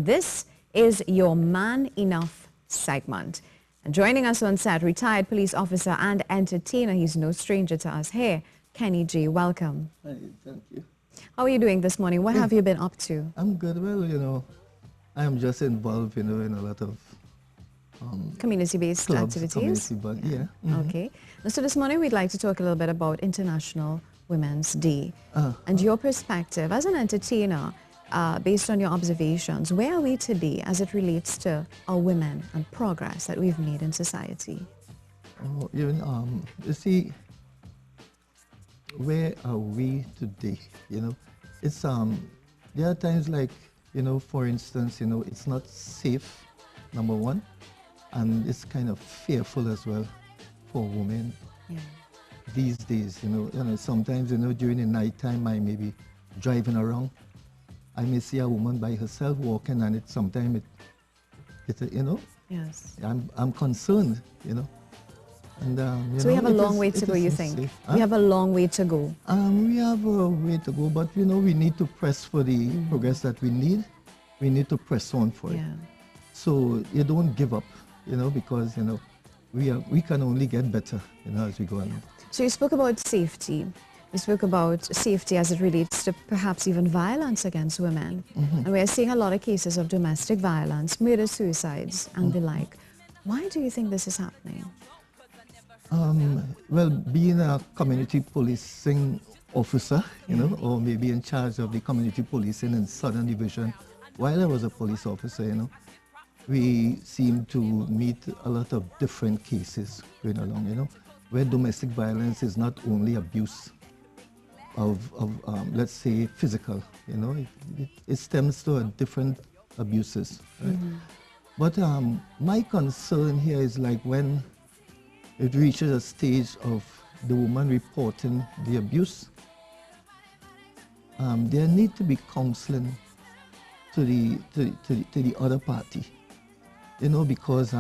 This is your Man Enough segment. And joining us on set, retired police officer and entertainer, he's no stranger to us here, Kenny G. Welcome. Hi, thank you. How are you doing this morning? What have you been up to? I'm good. Well, I am just involved, in a lot of Community-based clubs, activities? yeah. Mm-hmm. Okay. So this morning we'd like to talk a little bit about International Women's Day. And your perspective as an entertainer, based on your observations, where are we today as it relates to our women and progress that we've made in society? Oh, you see, where are we today? It's there are times like, for instance, it's not safe, number one, and it's kind of fearful as well for women these days. Sometimes, during the night time, I may be driving around. I may see a woman by herself walking, and sometimes Yes. I'm concerned, And, so we have a long way to go, you think? We have a long way to go. We have a way to go, but we need to press for the progress that we need. We need to press on for it. So you don't give up, because we can only get better, as we go along. So you spoke about safety. You spoke about safety as it relates to perhaps even violence against women. And we are seeing a lot of cases of domestic violence, murder, suicides, and the like. Why do you think this is happening? Well, being a community policing officer, or maybe in charge of the community policing in Southern Division, while I was a police officer, we seem to meet a lot of different cases going along, where domestic violence is not only abuse of let's say, physical, it stems to different abuses, right? But my concern here is like when it reaches a stage of the woman reporting the abuse, there need to be counseling to the other party, because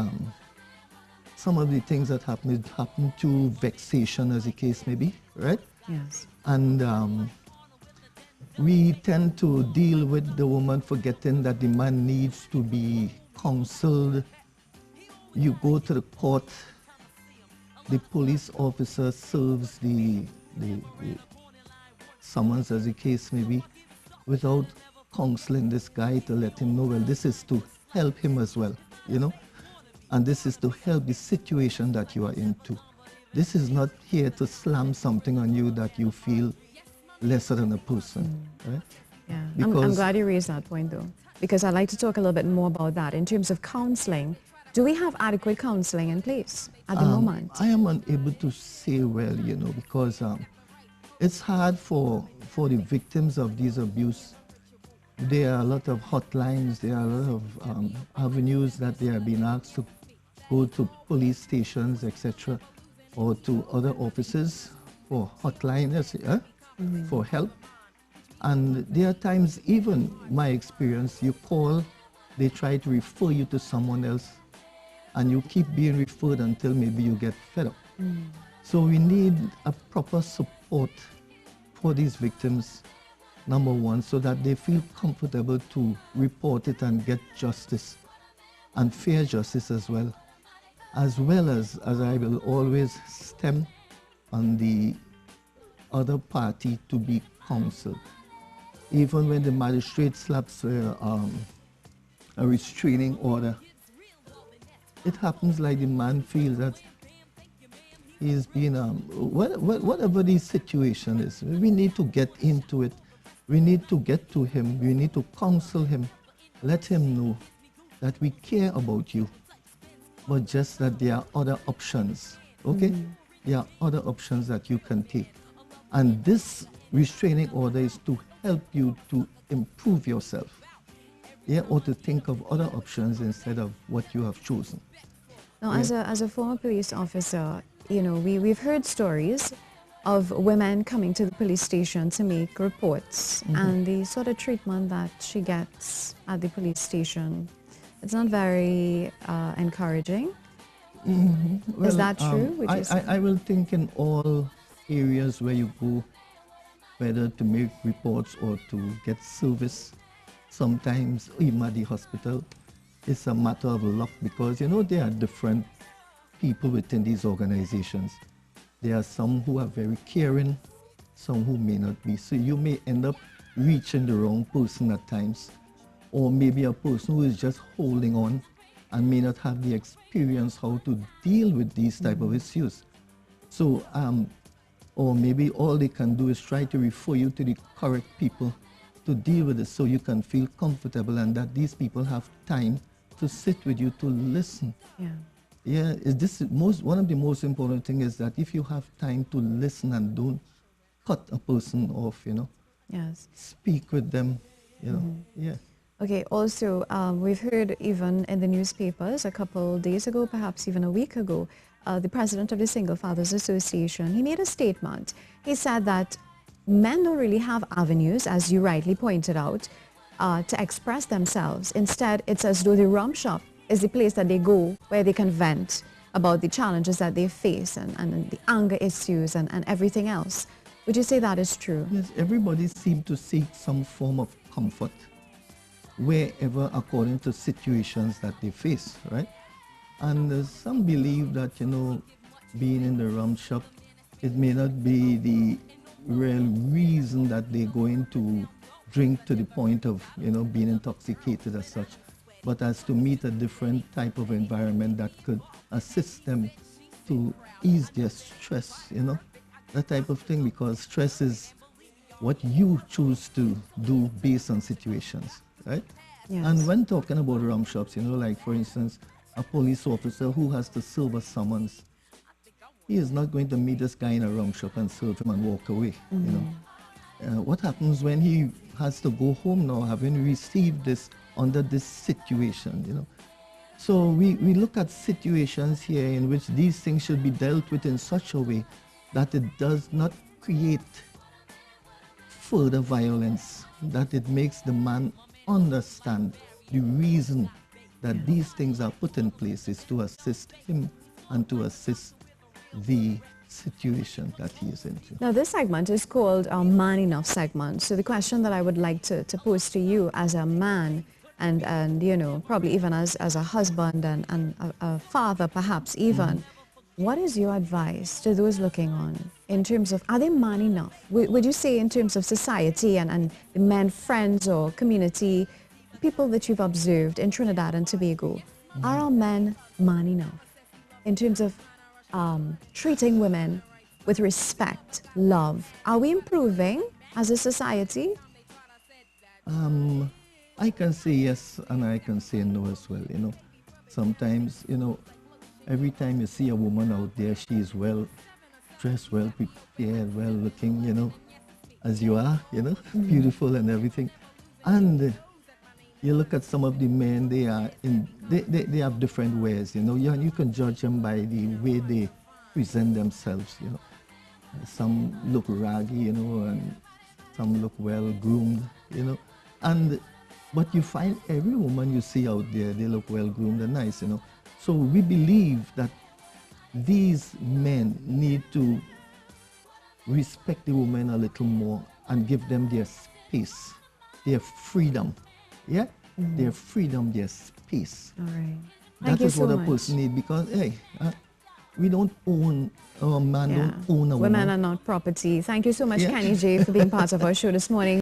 some of the things that happen to vexation, as the case may be, right? Yes. And we tend to deal with the woman forgetting that the man needs to be counseled. You go to the court, the police officer serves the summons, as the case may be, without counseling this guy to let him know, well, this is to help him as well, and this is to help the situation that you are into. This is not here to slam something on you that you feel lesser than a person, right? Yeah, I'm glad you raised that point, though, because I'd like to talk a little bit more about that in terms of counseling. Do we have adequate counseling in place at the moment? I am unable to say well, because it's hard for the victims of these abuse. There are a lot of hotlines, there are a lot of avenues that they are being asked to go to police stations, etc., or to other offices for hotlines, for help. And there are times, even my experience, you call, they try to refer you to someone else, and you keep being referred until maybe you get fed up. So we need a proper support for these victims, number one, so that they feel comfortable to report it and get justice, and fair justice as well as I will always stem on the other party to be counseled. Even when the magistrate slaps a restraining order, it happens like the man feels that he's been, whatever the situation is, we need to get into it. We need to get to him. We need to counsel him. Let him know that we care about you, but just that there are other options, okay? There are other options that you can take. And this restraining order is to help you to improve yourself, or to think of other options instead of what you have chosen. Now, as a former police officer, we've heard stories of women coming to the police station to make reports, and the sort of treatment that she gets at the police station, it's not very encouraging. Well, is that true? I will think in all areas where you go, whether to make reports or to get service, sometimes even at the hospital, it's a matter of luck because, you know, there are different people within these organizations. There are some who are very caring, some who may not be. So you may end up reaching the wrong person at times, or maybe a person who is just holding on and may not have the experience how to deal with these type of issues. So, or maybe all they can do is try to refer you to the correct people to deal with it so you can feel comfortable and that these people have time to sit with you to listen. Yeah. Yeah, one of the most important things is that if you have time to listen and don't cut a person off, you know. Yes. Speak with them, you know. Yeah. Okay, also, we've heard even in the newspapers a couple days ago, perhaps even a week ago, the president of the Single Fathers Association, he made a statement. He said that men don't really have avenues, as you rightly pointed out, to express themselves. Instead, it's as though the rum shop is the place that they go where they can vent about the challenges that they face and the anger issues and everything else. Would you say that is true? Yes, everybody seems to seek some form of comfort wherever according to situations that they face, right? And some believe that, you know, being in the rum shop, it may not be the real reason that they're going to drink to the point of, you know, being intoxicated as such, but as to meet a different type of environment that could assist them to ease their stress, you know, that type of thing, because stress is what you choose to do based on situations, right? Yes. And when talking about rum shops, you know, like for instance, a police officer who has to serve a summons, he is not going to meet this guy in a rum shop and serve him and walk away, you know. What happens when he has to go home now, having received this under this situation, you know? So we look at situations here in which these things should be dealt with in such a way that it does not create further violence, that it makes the man understand the reason that these things are put in place is to assist him and to assist the situation that he is into. Now, this segment is called our Man Enough segment. So the question that I would like to pose to you as a man and you know, probably even as a husband and a father perhaps even, what is your advice to those looking on in terms of, are they man enough? Would you say in terms of society and the men friends or community, people that you've observed in Trinidad and Tobago, are our men man enough in terms of treating women with respect, love? Are we improving as a society? I can say yes and I can say no as well, you know. Sometimes, you know, every time you see a woman out there, she is well dressed, well prepared, well looking, you know, as you are, you know, beautiful and everything. And you look at some of the men, they have different ways, you know. You can judge them by the way they present themselves, you know. Some look raggy, you know, and some look well groomed, you know. But you find every woman you see out there, they look well groomed and nice, you know. So we believe that these men need to respect the women a little more and give them their space, their freedom. Yeah? Their freedom, their space. All right. That is what a person needs, because, hey, we don't own, our man don't own a woman. Women are not property. Thank you so much, Kenny J, for being part of our show this morning.